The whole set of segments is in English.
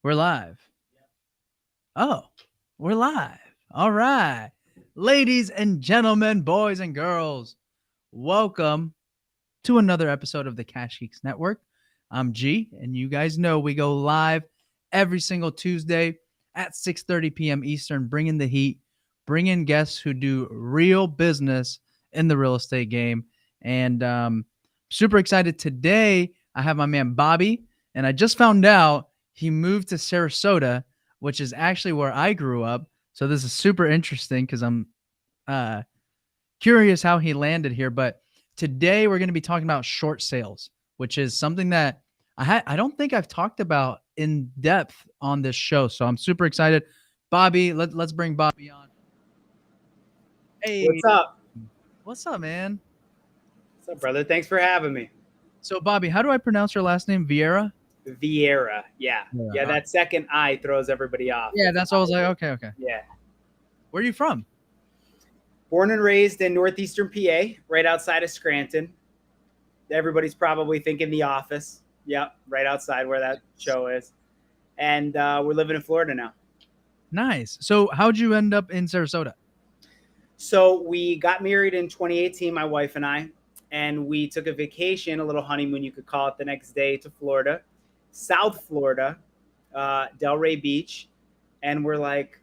We're live. Oh, we're live. All right. Ladies and gentlemen, boys and girls, welcome to another episode of the Cash Geeks Network. I'm G, and you guys know we go live every single Tuesday at 6:30 p.m. Eastern, bringing the heat, bringing guests who do real business in the real estate game. And super excited today. I have my man Bobby, and I just found out he moved to Sarasota, which is actually where I grew up. So this is super interesting because I'm uh, curious how he landed here. But today we're going to be talking about short sales, which is something that I don't think I've talked about in depth on this show. So I'm super excited. Bobby, let's bring Bobby on. Hey, What's up? what's up, man? What's up, brother? Thanks for having me. So Bobby, how do I pronounce your last name? Vieira? Vieira. Yeah. Yeah. Yeah, that second I throws everybody off. Yeah, that's what I was like. Okay. Yeah. Where are you from? Born and raised in northeastern PA, right outside of Scranton. Everybody's probably thinking The Office. Yep, right outside where that show is. And we're living in Florida now. Nice. So how'd you end up in Sarasota? So we got married in 2018, my wife and we took a vacation, a little honeymoon, you could call it, the next day to Florida, South Florida, Delray Beach. And we're like,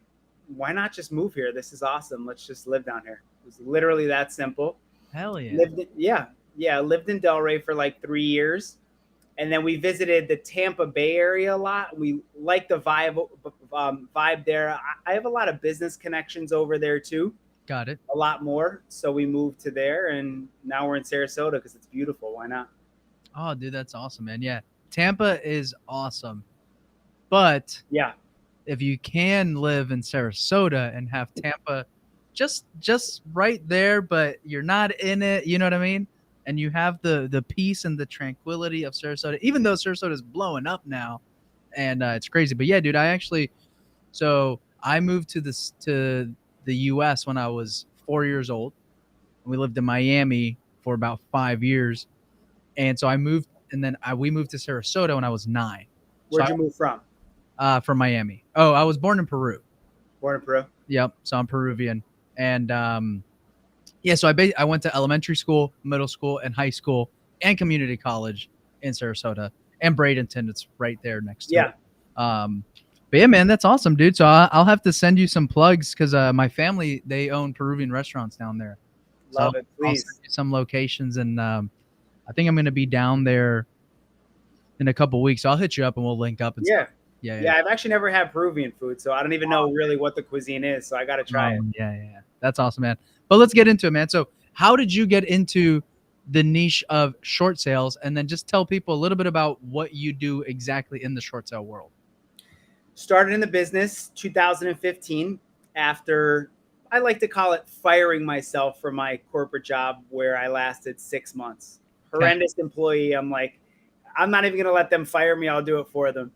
why not just move here? This is awesome. Let's just live down here. It was literally that simple. Hell yeah. Lived in Delray for like 3 years. And then we visited the Tampa Bay area a lot. We like the vibe there. I have a lot of business connections over there too. Got it. A lot more. So we moved to there, and now we're in Sarasota because it's beautiful. Why not? Oh, dude, that's awesome, man. Yeah. Tampa is awesome. But Yeah. if you can live in Sarasota and have Tampa just right there, but you're not in it, you know what I mean? And you have the peace and the tranquility of Sarasota, even though Sarasota is blowing up now, and it's crazy. But yeah, dude, I moved to the U.S. when I was 4 years old. We lived in Miami for about 5 years, and so I moved, and then we moved to Sarasota when I was 9. Where'd you move from? From Miami. Oh, I was born in Peru. Born in Peru. Yep. So I'm Peruvian, and yeah. So I went to elementary school, middle school, and high school, and community college in Sarasota and Bradenton. It's right there next to Yeah. it. But yeah, man, that's awesome, dude. So I'll have to send you some plugs because my family, they own Peruvian restaurants down there. So Love it. I'll Please. send you some locations, and I think I'm going to be down there in a couple weeks. So I'll hit you up and we'll link up and Yeah. stuff. Yeah. Yeah. I've actually never had Peruvian food, so I don't even know really what the cuisine is. So I got to try it. Yeah. That's awesome, man. But let's get into it, man. So how did you get into the niche of short sales? And then just tell people a little bit about what you do exactly in the short sale world. Started in the business 2015 after, I like to call it, firing myself from my corporate job where I lasted 6 months. Horrendous employee. I'm like, I'm not even going to let them fire me. I'll do it for them.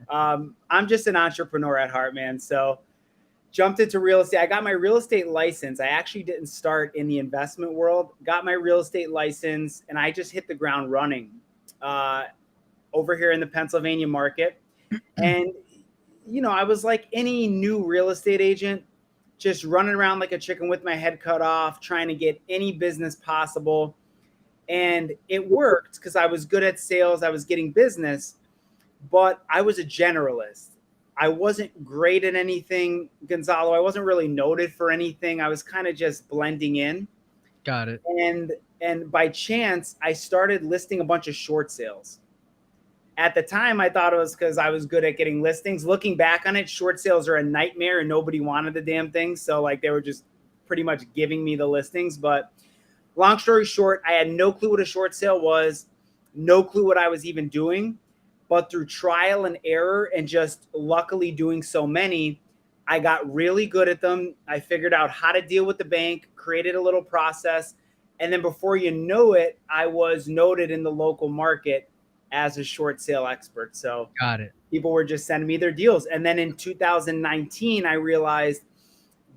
I'm just an entrepreneur at heart, man. So jumped into real estate. I got my real estate license. I actually didn't start in the investment world. Got my real estate license, and I just hit the ground running over here in the Pennsylvania market. And I was like any new real estate agent, just running around like a chicken with my head cut off, trying to get any business possible. And it worked because I was good at sales. I was getting business, but I was a generalist. I wasn't great at anything, Gonzalo. I wasn't really noted for anything. I was kind of just blending in. Got it. And by chance, I started listing a bunch of short sales. At the time, I thought it was because I was good at getting listings. Looking back on it, short sales are a nightmare and nobody wanted the damn thing. So like they were just pretty much giving me the listings. But long story short, I had no clue what a short sale was, no clue what I was even doing. But through trial and error and just luckily doing so many, I got really good at them. I figured out how to deal with the bank, created a little process. And then before you know it, I was noted in the local market as a short sale expert. So Got it. people were just sending me their deals. And then in 2019, I realized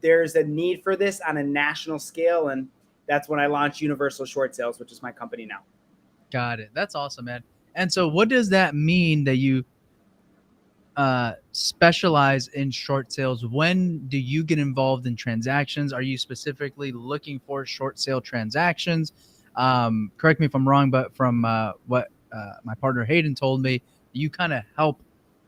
there's a need for this on a national scale. And that's when I launched Universal Short Sales, which is my company now. Got it. That's awesome, man. And so what does that mean that you specialize in short sales. When do you get involved in transactions? Are you specifically looking for short sale transactions? Correct me if I'm wrong, but from what my partner Hayden told me, you kind of help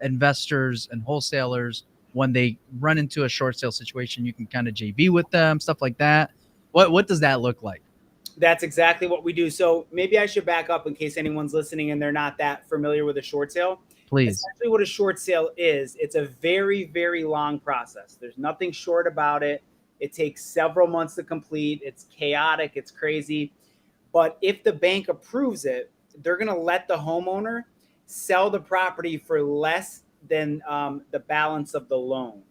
investors and wholesalers when they run into a short sale situation. You can kind of JV with them, stuff like that. What does that look like? That's exactly what we do. So maybe I should back up in case anyone's listening and they're not that familiar with a short sale. Please. Essentially, what a short sale is, it's a very, very long process. There's nothing short about it. It takes several months to complete. It's chaotic. It's crazy. But if the bank approves it, they're going to let the homeowner sell the property for less than the balance of the loan.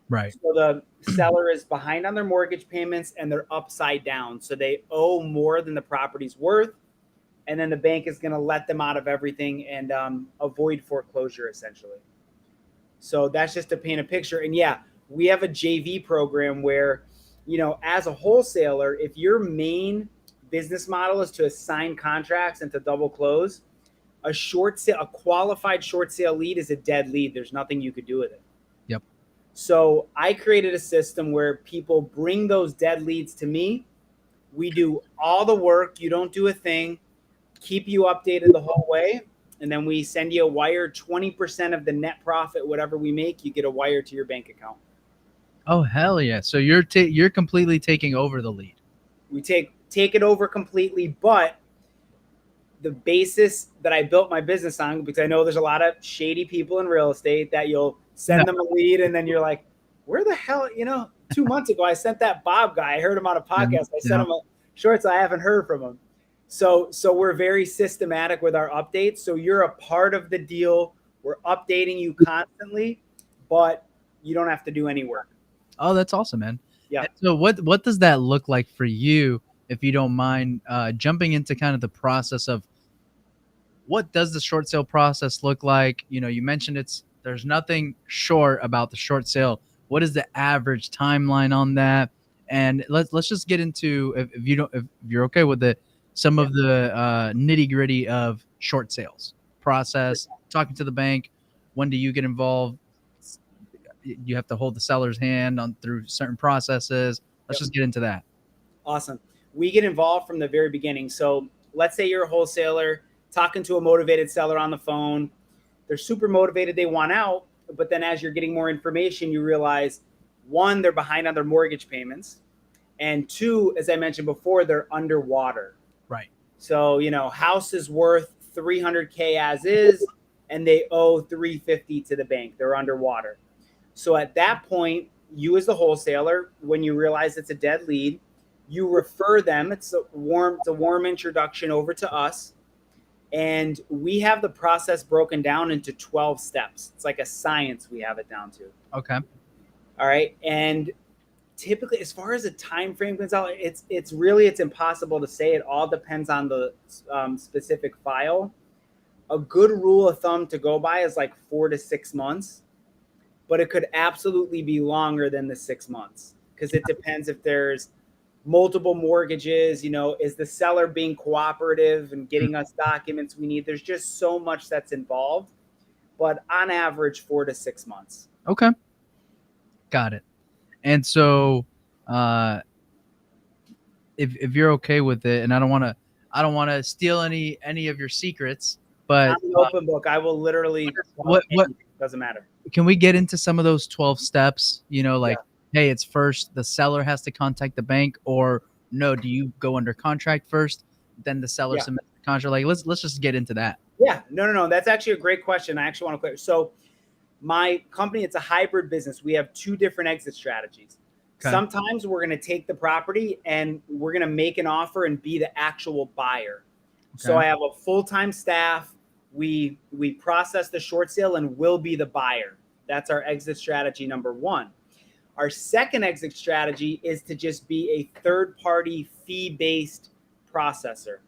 Right. So the seller is behind on their mortgage payments and they're upside down. So they owe more than the property's worth. And then the bank is going to let them out of everything and avoid foreclosure, essentially. So that's just to paint a picture. And yeah, we have a JV program where, as a wholesaler, if your main business model is to assign contracts and to double close, a qualified short sale lead is a dead lead. There's nothing you could do with it. Yep. So I created a system where people bring those dead leads to me. We do all the work. You don't do a thing. Keep you updated the whole way. And then we send you a wire. 20% of the net profit, whatever we make, you get a wire to your bank account. Oh, hell yeah. So you're completely taking over the lead. We take it over completely, but the basis that I built my business on, because I know there's a lot of shady people in real estate that you'll send them a lead and then you're like, where the hell, 2 months ago, I sent that Bob guy. I heard him on a podcast. I sent him a shorts. I haven't heard from him. So we're very systematic with our updates. So you're a part of the deal. We're updating you constantly, but you don't have to do any work. Oh, that's awesome, man. Yeah. And so what does that look like for you, if you don't mind jumping into kind of the process of what does the short sale process look like? You mentioned there's nothing short about the short sale. What is the average timeline on that? And let's just get into, if you're okay with it, some of the nitty gritty of short sales process, talking to the bank. When do you get involved? You have to hold the seller's hand through certain processes. Let's just get into that. Awesome. We get involved from the very beginning. So let's say you're a wholesaler talking to a motivated seller on the phone. They're super motivated. They want out. But then as you're getting more information, you realize, one, they're behind on their mortgage payments. And two, as I mentioned before, they're underwater. Right. So, house is worth $300K as is, and they owe $350 to the bank. They're underwater. So at that point, you as the wholesaler, when you realize it's a dead lead, you refer them. It's a warm introduction over to us. And we have the process broken down into 12 steps. It's like a science we have it down to. Okay. All right. And typically, as far as a time frame goes out, it's impossible to say. It all depends on the specific file. A good rule of thumb to go by is like 4 to 6 months, but it could absolutely be longer than the 6 months because it depends if there's multiple mortgages. Is the seller being cooperative and getting us documents we need? There's just so much that's involved, but on average, 4 to 6 months. Okay. Got it. And so, if you're okay with it, and I don't want to steal any of your secrets, but I'm an open book. I will literally. What doesn't matter. Can we get into some of those 12 steps? Hey, it's first the seller has to contact the bank, or no? Do you go under contract first, then the seller submits the contract? Like, let's just get into that. Yeah, no. That's actually a great question. I actually want to clear. So, my company, it's a hybrid business. We have 2 different exit strategies. Okay. Sometimes we're going to take the property and we're going to make an offer and be the actual buyer. Okay. So I have a full-time staff. We process the short sale and we'll be the buyer. That's our exit strategy number 1. Our second exit strategy is to just be a third-party fee-based processor.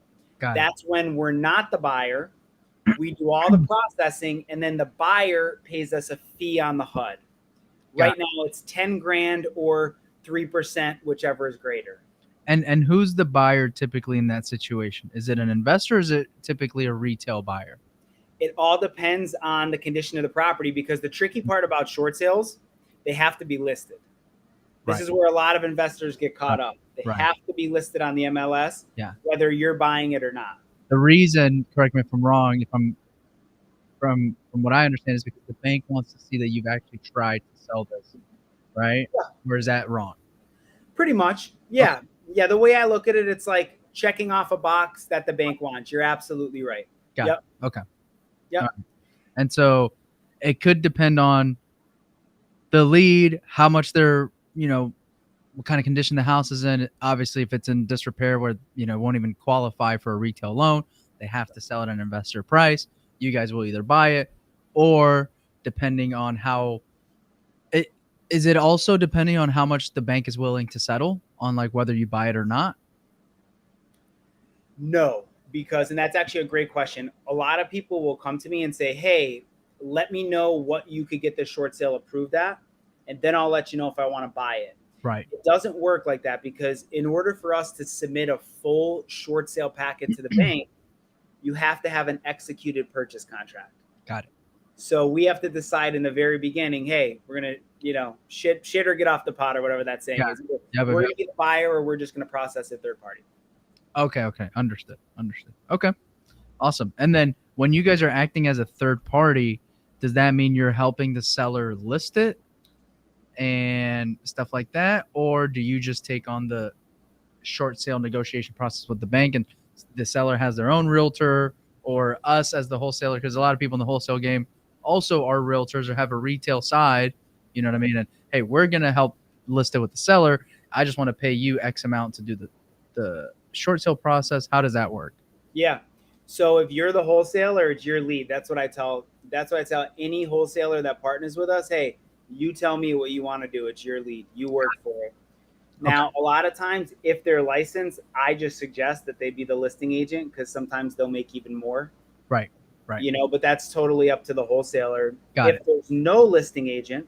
That's when we're not the buyer. We do all the processing, and then the buyer pays us a fee on the HUD. Right now, it's 10 grand or 3%, whichever is greater. And who's the buyer typically in that situation? Is it an investor, or is it typically a retail buyer? It all depends on the condition of the property, because the tricky part about short sales, they have to be listed. This Right. is where a lot of investors get caught up. They Right. have to be listed on the MLS, Yeah. whether you're buying it or not. The reason, correct me if I'm wrong, if I'm from what I understand, is because the bank wants to see that you've actually tried to sell this, right? Yeah. Or is that wrong? Pretty much. Okay. Yeah. Yeah. The way I look at it, it's like checking off a box that the bank wants. You're absolutely right. Got Yep. it. Okay. Yep. All right. And so it could depend on the lead, how much they're, what kind of condition the house is in. Obviously, if it's in disrepair where, won't even qualify for a retail loan, they have to sell it at an investor price. You guys will either buy it, or depending on how it is, it also depending on how much the bank is willing to settle on, like whether you buy it or not. No, because, and that's actually a great question. A lot of people will come to me and say, hey, let me know what you could get the short sale approved at, and then I'll let you know if I want to buy it. Right. It doesn't work like that, because in order for us to submit a full short sale packet to the bank, you have to have an executed purchase contract. Got it. So we have to decide in the very beginning, hey, we're going to, shit or get off the pot, or whatever that saying is. Yeah, we're going to get a buyer, or we're just going to process it third party. Okay. Understood. Okay. Awesome. And then when you guys are acting as a third party, does that mean you're helping the seller list it and stuff like that? Or do you just take on the short sale negotiation process with the bank, and the seller has their own realtor, or us as the wholesaler? Because a lot of people in the wholesale game also are realtors or have a retail side, you know what I mean? And hey, we're going to help list it with the seller. I just want to pay you X amount to do the short sale process. How does that work? Yeah. So if you're the wholesaler, it's your lead. That's what I tell any wholesaler that partners with us. Hey, you tell me what you want to do. It's your lead. You work for it. Now, a lot of times, if they're licensed, I just suggest that they be the listing agent, because sometimes they'll make even more. Right. But that's totally up to the wholesaler. Got if there's no listing agent,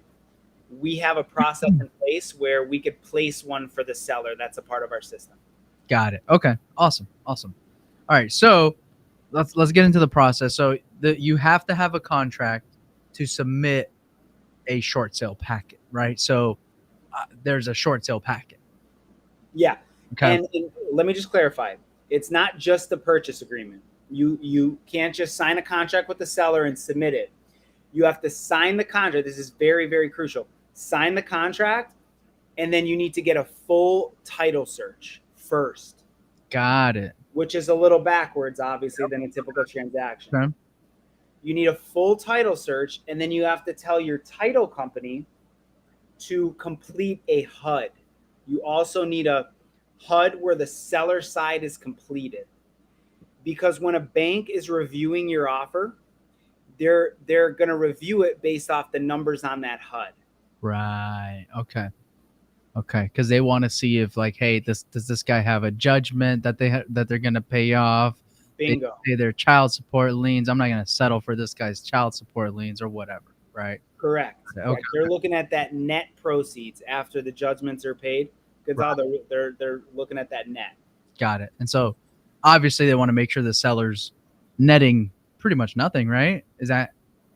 we have a process in place where we could place one for the seller. That's a part of our system. Got it. Okay. Awesome. All right. So let's get into the process. So you have to have a contract to submit a short sale packet, right? So there's a short sale packet. Yeah. Okay. And let me just clarify. It's not just the purchase agreement. You can't just sign a contract with the seller and submit it. You have to sign the contract. This is very, very crucial. Sign the contract, and then you need to get a full title search first. Got it. Which is a little backwards, obviously, than a typical transaction. Okay. You need a full title search, and then you have to tell your title company to complete a HUD. You also need a HUD where the seller side is completed. Because when a bank is reviewing your offer, they're going to review it based off the numbers on that HUD. Right. Okay. Because they want to see if, like, hey, does this guy have a judgment that they're going to pay off? Bingo. They pay their child support liens. I'm not going to settle for this guy's child support liens or whatever. Right. Correct. Okay. They're looking at that net proceeds after the judgments are paid. Gonzalo, they're looking at that net. Got it. And so obviously they want to make sure the seller's netting pretty much nothing, right? Is that?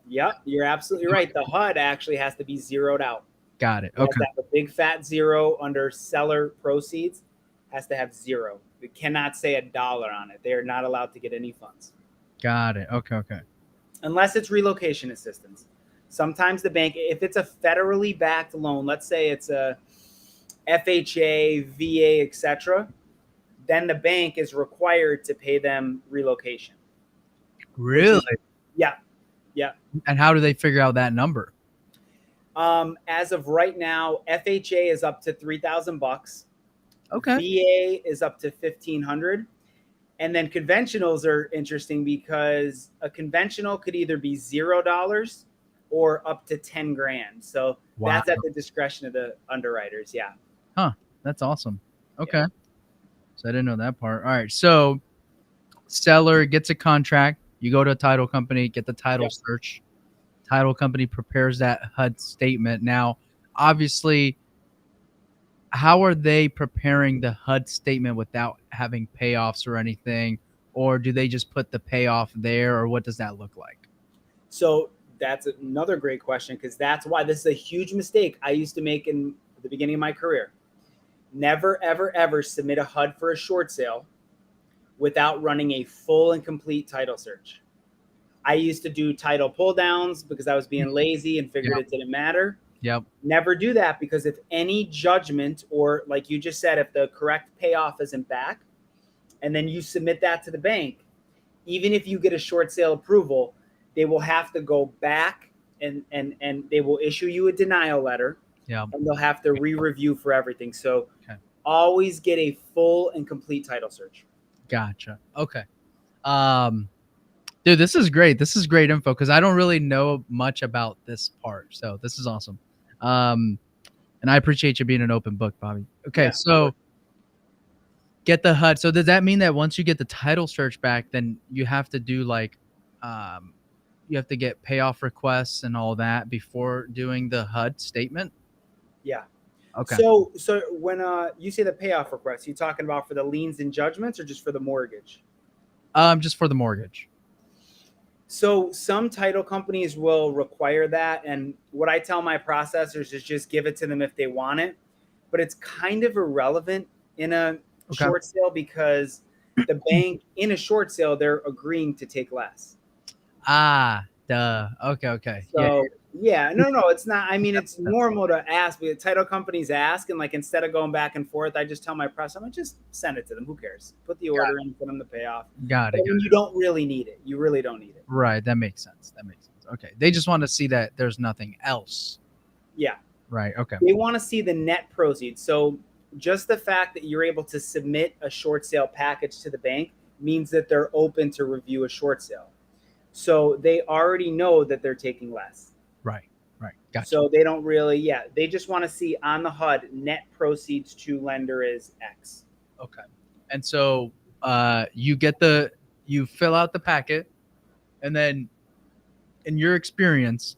Yep, you're absolutely right. The HUD actually has to be zeroed out. Got it. It has Okay. to have a big fat zero under seller proceeds. Has to have zero. It cannot say $1 on it. They are not allowed to get any funds. Got it. Okay. Unless it's relocation assistance. Sometimes the bank, if it's a federally backed loan, let's say it's a FHA, VA, etc., then the bank is required to pay them relocation. Really? Yeah. And how do they figure out that number? As of right now, FHA is up to $3,000. Okay. VA is up to $1,500. And then conventionals are interesting, because a conventional could either be $0 or up to 10 grand. So that's at the discretion of the underwriters. Yeah. Huh. That's awesome. Okay. Yeah. So I didn't know that part. All right. So seller gets a contract. You go to a title company, get the title search. Title company prepares that HUD statement. Now, obviously, how are they preparing the HUD statement without having payoffs or anything? or do they just put the payoff there, or what does that look like? So that's another great question, because that's why this is a huge mistake I used to make in the beginning of my career. Never, ever, ever submit a HUD for a short sale without running a full and complete title search. I used to do title pull downs because I was being lazy and figured Yep. it didn't matter. Yep. Never do that, because if any judgment, or like you just said, if the correct payoff isn't back and then you submit that to the bank, even if you get a short sale approval, they will have to go back and they will issue you a denial letter, Yep. and they'll have to re-review for everything. So Okay. always get a full and complete title search. Gotcha. Okay. Um, Dude, this is great. This is great info because I don't really know much about this part. So this is awesome. And I appreciate you being an open book, Bobby. Okay, Yeah. so get the HUD. So does that mean that once you get the title search back, then you have to do like, um, you have to get payoff requests and all that before doing the HUD statement? Yeah. Okay. So when you say the payoff request, you talking about for the liens and judgments or just for the mortgage? Just for the mortgage. So some title companies will require that, and what I tell my processors is just give it to them if they want it. But it's kind of irrelevant in a Okay. short sale, because the bank in a short sale, they're agreeing to take less. Ah, duh. Okay, okay. Yeah. So yeah, no, it's not. I mean, it's That's normal to ask, but title companies ask, and like instead of going back and forth, I just tell my press, I'm gonna just send it to them. Who cares? Put the order in, put them the payoff. got But it. when you don't really need it, you really don't need it. Right. That makes sense. That makes sense. Okay. They just want to see that there's nothing else. Yeah, Right. Okay. they want to see the net proceeds. So just the fact that you're able to submit a short sale package to the bank means that they're open to review a short sale. So they already know that they're taking less. Right. Right. Gotcha. So they don't really, yeah, they just want to see on the HUD net proceeds to lender is X. Okay. And so you fill out the packet, and then in your experience,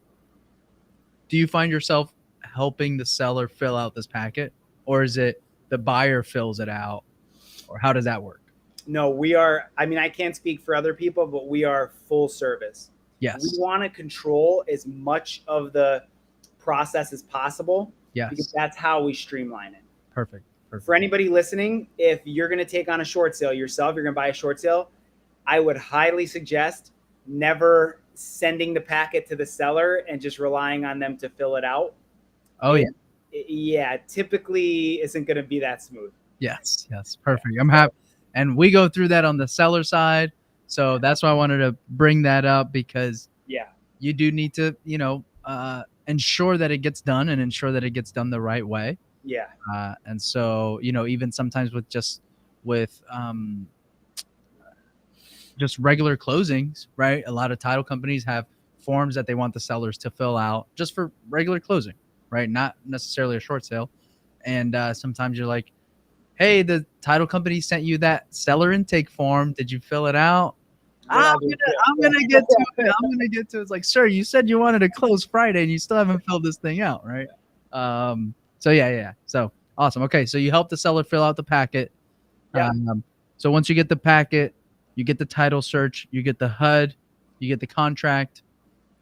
do you find yourself helping the seller fill out this packet, or is it the buyer fills it out, or how does that work? No, we are, I mean, I can't speak for other people, but we are full service. We Yes. want to control as much of the process as possible, because Yes. that's how we streamline it. Perfect. Perfect. For anybody listening, if you're going to take on a short sale yourself, you're going to buy a short sale, I would highly suggest never sending the packet to the seller and just relying on them to fill it out. Oh yeah. Yeah, typically isn't going to be that smooth. Yes. Yes. Perfect. I'm happy. And we go through that on the seller side. So that's why I wanted to bring that up, because Yeah. you do need to, ensure that it gets done and ensure that it gets done the right way. Yeah. And so, even sometimes with just regular closings, right? A lot of title companies have forms that they want the sellers to fill out just for regular closing, right? Not necessarily a short sale. And sometimes you're like, hey, the title company sent you that seller intake form. Did you fill it out? I'm gonna get to it. I'm gonna get to it. It's like, sir, you said you wanted to close Friday and you still haven't filled this thing out, right? So yeah. So awesome. Okay, so you help the seller fill out the packet. Yeah. So once you get the packet, you get the title search, you get the HUD, you get the contract.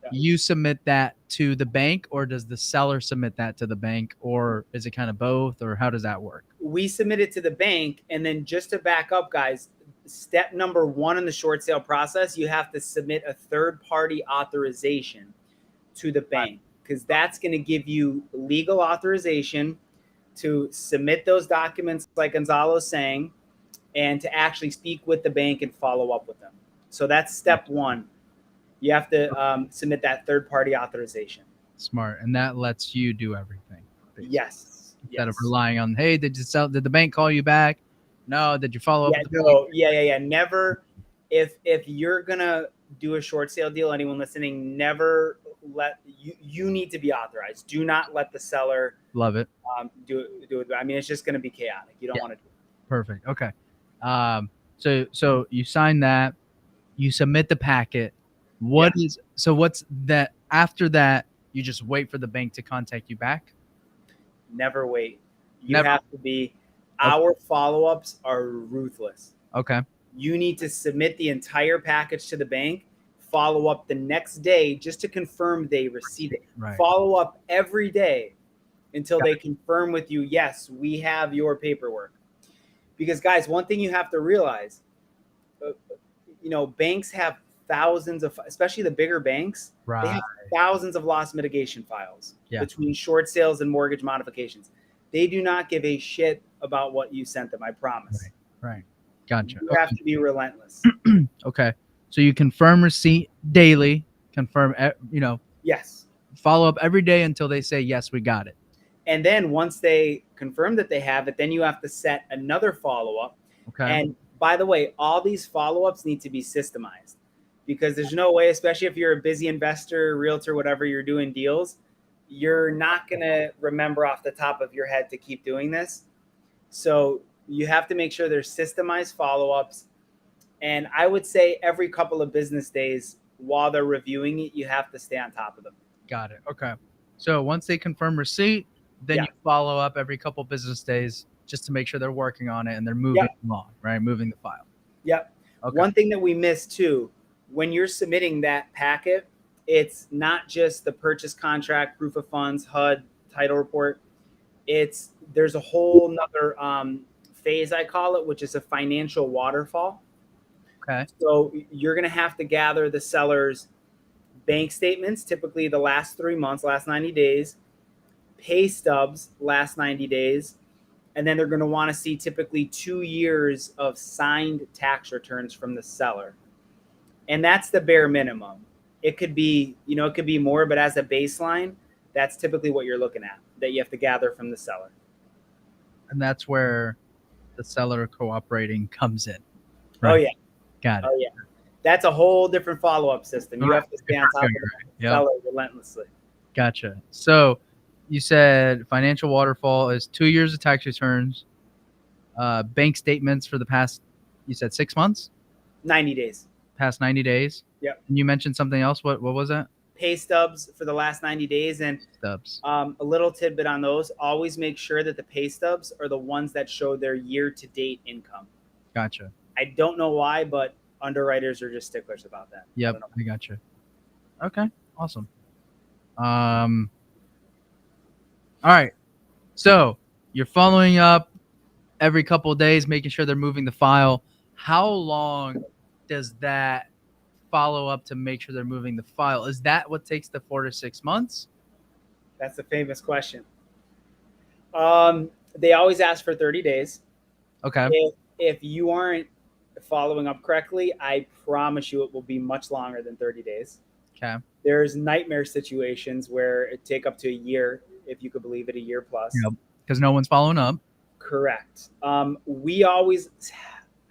Yeah. You submit that to the bank, or does the seller submit that to the bank, or is it kind of both, or how does that work? We submit it to the bank, and then just to back up, guys, step number 1 in the short sale process, you have to submit a third-party authorization to the bank, because that's going to give you legal authorization to submit those documents, like Gonzalo's saying, and to actually speak with the bank and follow up with them. So that's step 1. You have to submit that third-party authorization. Smart. And that lets you do everything. Basically. Yes. Instead of relying on, hey, did the bank call you back? No. Did you follow up? Yeah, with the no, bank? yeah. Never, if you're gonna do a short sale deal, anyone listening, never let you need to be authorized. Do not let the seller Love it. do it. I mean, it's just gonna be chaotic. You don't want to do it. Perfect. Okay. So you sign that, you submit the packet. What's that after that? You just wait for the bank to contact you back? Never wait. You Never. have to be. Our follow-ups are ruthless. Okay. you need to submit the entire package to the bank, follow up the next day just to confirm they received it. Right. Follow up every day until Got they confirm with you, yes, we have your paperwork. Because, guys, one thing you have to realize, banks have thousands of, especially the bigger banks, they Right. have thousands of loss mitigation files Yeah. between short sales and mortgage modifications. They do not give a shit about what you sent them, I promise. Right. Gotcha. You have to be relentless. Okay. So you confirm receipt daily, confirm, Yes. follow up every day until they say, yes, we got it. And then once they confirm that they have it, then you have to set another follow up. Okay. And by the way, all these follow ups need to be systemized, because there's no way, especially if you're a busy investor, realtor, whatever, you're doing deals, you're not going to remember off the top of your head to keep doing this. So you have to make sure there's systemized follow ups. And I would say every couple of business days while they're reviewing it, you have to stay on top of them. Got it. Okay. So once they confirm receipt, then you follow up every couple business days just to make sure they're working on it and they're moving along, right? Moving the file. Yep. Okay. One thing that we missed too, when you're submitting that packet, it's not just the purchase contract, proof of funds, HUD, title report. There's a whole nother phase, I call it, which is a financial waterfall. Okay. So you're going to have to gather the seller's bank statements, typically the last 3 months, last 90 days, pay stubs, last 90 days, and then they're going to want to see typically 2 years of signed tax returns from the seller. And that's the bare minimum. It could be, it could be more, but as a baseline, that's typically what you're looking at, that you have to gather from the seller. And that's where the seller cooperating comes in. Right? Oh, yeah. Got it. Oh, yeah. That's a whole different follow-up system. You have to stay on top of the seller relentlessly. Gotcha. So you said financial waterfall is 2 years of tax returns, bank statements for the past, you said 6 months? 90 days. Past 90 days? Yep. And you mentioned something else. What was that? Pay stubs for the last 90 days. And stubs. A little tidbit on those. Always make sure that the pay stubs are the ones that show their year-to-date income. Gotcha. I don't know why, but underwriters are just sticklers about that. Yep, I gotcha. Okay, awesome. All right. So you're following up every couple of days, making sure they're moving the file. How long does that follow up to make sure they're moving the file? Is that what takes the 4 to 6 months? That's a famous question. They always ask for 30 days. Okay. If you aren't following up correctly, I promise you it will be much longer than 30 days. Okay. There's nightmare situations where it take up to a year, if you could believe it, a year plus. Yep. Because no one's following up. Correct. I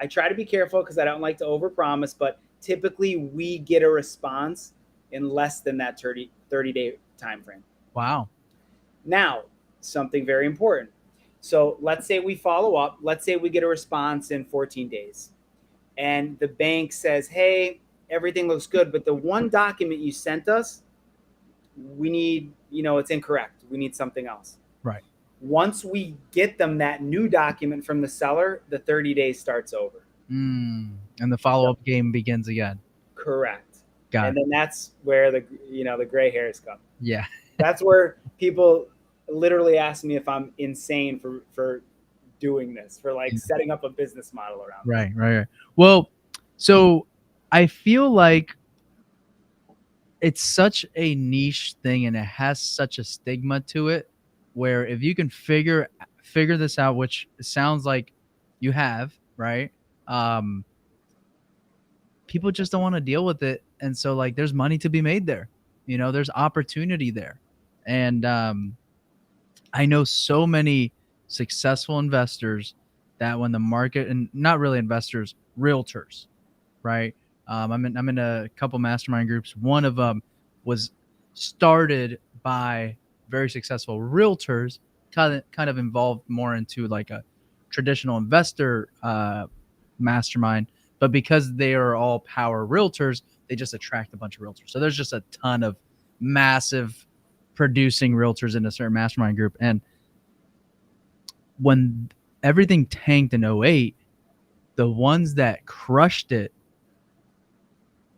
try to be careful because I don't like to overpromise, but typically we get a response in less than that 30-day time frame. Wow. Now, something very important. So let's say we follow up. Let's say we get a response in 14 days. And the bank says, hey, everything looks good, but the one document you sent us, we need, it's incorrect. We need something else. Right. Once we get them that new document from the seller, the 30 days starts over. And the follow-up game begins again. Correct. Got it. And then that's where the gray hairs come. Yeah. That's where people literally ask me if I'm insane for doing this, for setting up a business model around it. Right. Well, so I feel like it's such a niche thing and it has such a stigma to it, where if you can figure this out, which sounds like you have, right? People just don't want to deal with it. And so there's money to be made there. There's opportunity there. And I know so many successful investors that when the market, and not really investors, realtors, right? I'm in a couple mastermind groups. One of them was started by very successful realtors, kind of involved more into a traditional investor mastermind. But because they are all power realtors, they just attract a bunch of realtors. So there's just a ton of massive producing realtors in a certain mastermind group. And when everything tanked in 2008, The ones that crushed it,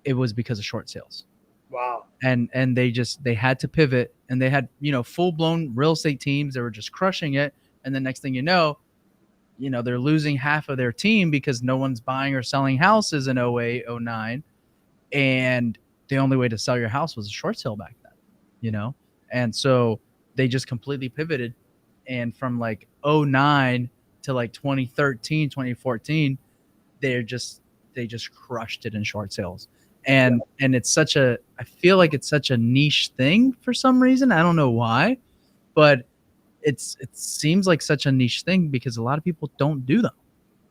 it was because of short sales. Wow. And they had to pivot, and they had, full blown real estate teams that were just crushing it. And the next thing they're losing half of their team because no one's buying or selling houses in 08, 09. And the only way to sell your house was a short sale back then. And so they just completely pivoted. And from like 09 to like 2013, 2014, they just crushed it in short sales. And I feel like it's such a niche thing for some reason. I don't know why, but it seems like such a niche thing because a lot of people don't do them.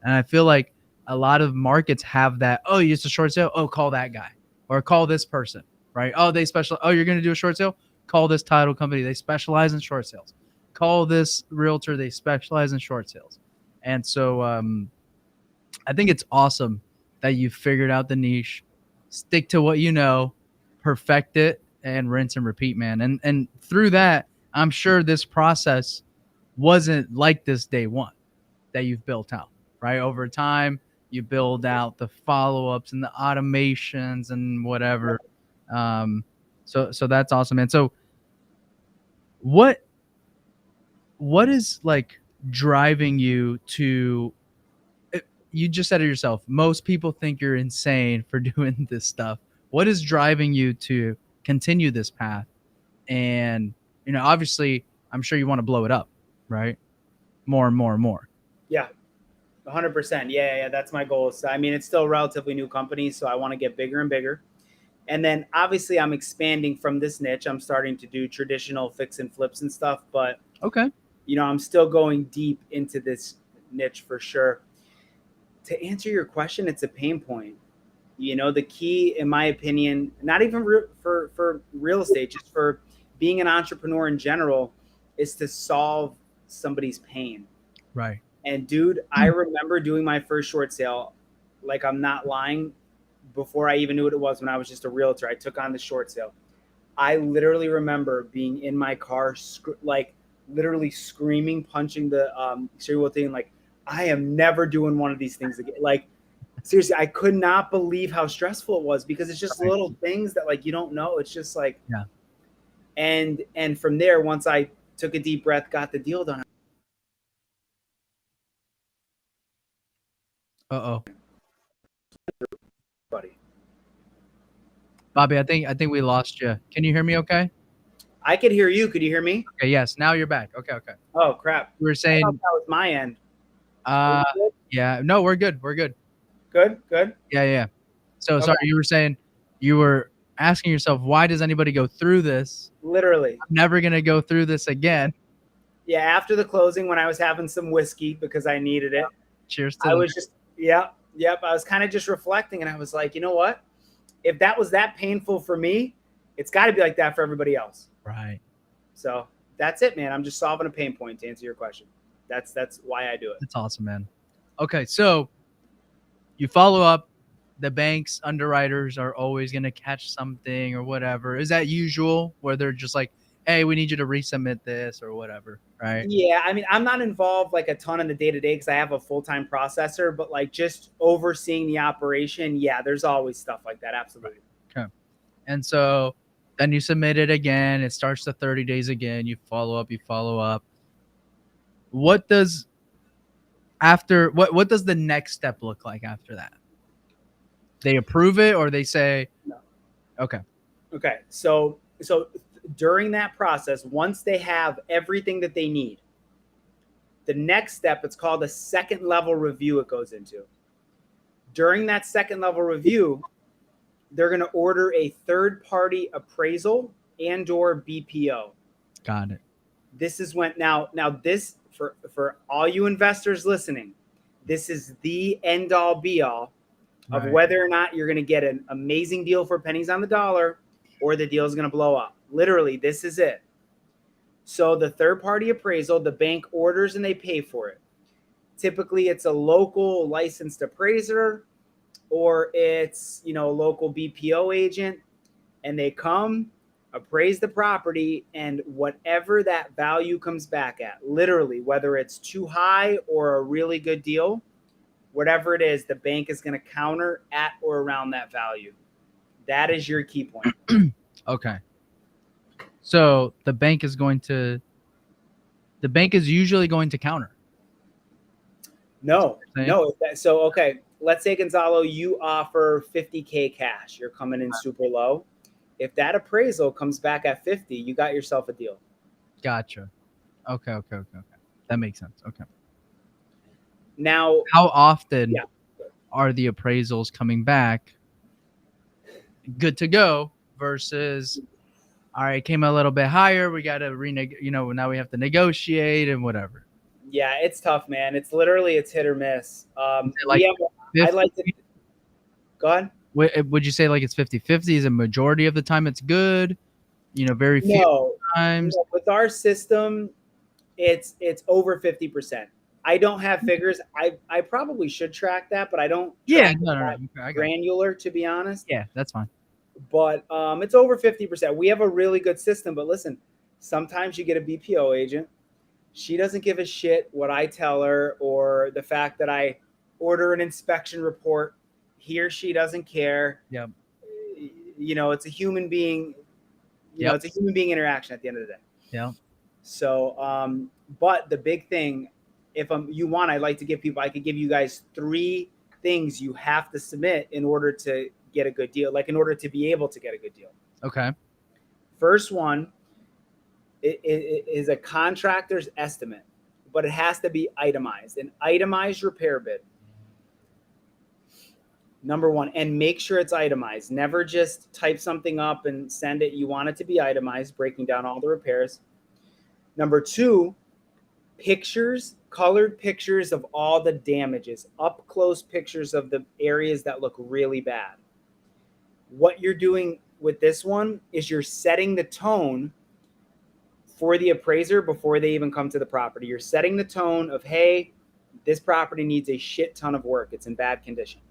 And I feel like a lot of markets have that. Oh, you used a short sale. Oh, call that guy or call this person, right? Oh, oh, you're going to do a short sale. Call this title company. They specialize in short sales. Call this realtor. They specialize in short sales. And so I think it's awesome that you figured out the niche, stick to what you know, perfect it, and rinse and repeat, man. And through that, I'm sure this process wasn't like this day one that you've built out, right? Over time, you build out the follow-ups and the automations and whatever. So that's awesome, man. So what is like driving you to, you just said it yourself, most people think you're insane for doing this stuff. What is driving you to continue this path? And obviously I'm sure you want to blow it up, right? More and more and more. Yeah. 100%. Yeah. That's my goal. So, I mean, it's still a relatively new company, so I want to get bigger and bigger. And then obviously I'm expanding from this niche. I'm starting to do traditional fix and flips and stuff, but Okay. I'm still going deep into this niche for sure. To answer your question, it's a pain point. The key, in my opinion, not even for real estate, just for being an entrepreneur in general, is to solve somebody's pain. Right. And dude, I remember doing my first short sale, like I'm not lying, before I even knew what it was, when I was just a realtor. I took on the short sale. I literally remember being in my car, like literally screaming, punching the steering wheel thing, like, I am never doing one of these things again. Like, seriously, I could not believe how stressful it was, because it's just little things that like you don't know. It's just like, yeah. And from there, once I took a deep breath, got the deal done. Uh-oh. Buddy, Bobby, I think we lost you. Can you hear me okay? I could hear you. Could you hear me? Okay, yes. Now you're back. Okay. Oh crap! You were I saying thought that was my end. Are you good? yeah. No, we're good. We're good. Good. Yeah. So Okay. sorry, you were saying you were asking yourself, why does anybody go through this? Literally. I'm never gonna go through this again. Yeah, after the closing, when I was having some whiskey because I needed it, Cheers to I that. was just, yep. I was kind of just reflecting, and I was like, you know what? If that was that painful for me, it's got to be like that for everybody else. Right. So that's it, man. I'm just solving a pain point to answer your question. That's why I do it. That's awesome, man. Okay, so you follow up. The bank's underwriters are always going to catch something or whatever. Is that usual, where they're just like, hey, we need you to resubmit this or whatever, right? Yeah, I mean, I'm not involved like a ton in the day-to-day because I have a full-time processor, but like just overseeing the operation, yeah, there's always stuff like that. Absolutely. Okay. And so then you submit it again. It starts the 30 days again. You follow up. What does what does the next step look like after that? They approve it, or they say No. Okay. So during that process, once they have everything that they need, the next step, it's called a second level review, it goes into. During that second level review, they're going to order a third party appraisal and or BPO. Got it. This is when now this, for all you investors listening, this is the end all be all of Right. whether or not you're going to get an amazing deal for pennies on the dollar or the deal is going to blow up. Literally, this is it. So the third party appraisal, the bank orders and they pay for it. Typically it's a local licensed appraiser, or it's, a local BPO agent, and they come, appraise the property, and whatever that value comes back at, literally, whether it's too high or a really good deal, whatever it is, the bank is going to counter at or around that value. That is your key point. Okay. So the bank is usually going to counter. No, Saying? no. So, okay, let's say, Gonzalo, you offer 50K cash. You're coming in super low. If that appraisal comes back at 50, you got yourself a deal. Gotcha. Okay. That makes sense. Okay. Now, How often yeah. are the appraisals coming back good to go versus, all right, came a little bit higher, we got to now we have to negotiate and whatever. Yeah, it's tough, man. It's literally it's hit or miss. Like I like to go ahead. Would you say like it's 50-50? Is a majority of the time it's good? Very few times. No, with our system, it's over 50%. I don't have figures. I probably should track that, but I don't Yeah, track no. it Okay, that I got it. granular, to be honest. Yeah, that's fine. But it's over 50%. We have a really good system, but listen, sometimes you get a BPO agent. She doesn't give a shit what I tell her or the fact that I order an inspection report. He or she doesn't care. Yep. It's a human being. Yep. It's a human being interaction at the end of the day. Yeah. So, but the big thing, if you want, I'd like to give people, I could give you guys 3 things you have to submit in order to get a good deal, like in order to be able to get a good deal. Okay. First one it is a contractor's estimate, but it has to be itemized, an itemized repair bid. Number 1, and make sure it's itemized. Never just type something up and send it. You want it to be itemized, breaking down all the repairs. Number 2, pictures, colored pictures of all the damages, up close pictures of the areas that look really bad. What you're doing with this one is you're setting the tone for the appraiser before they even come to the property. You're setting the tone of, hey, this property needs a shit ton of work. It's in bad condition.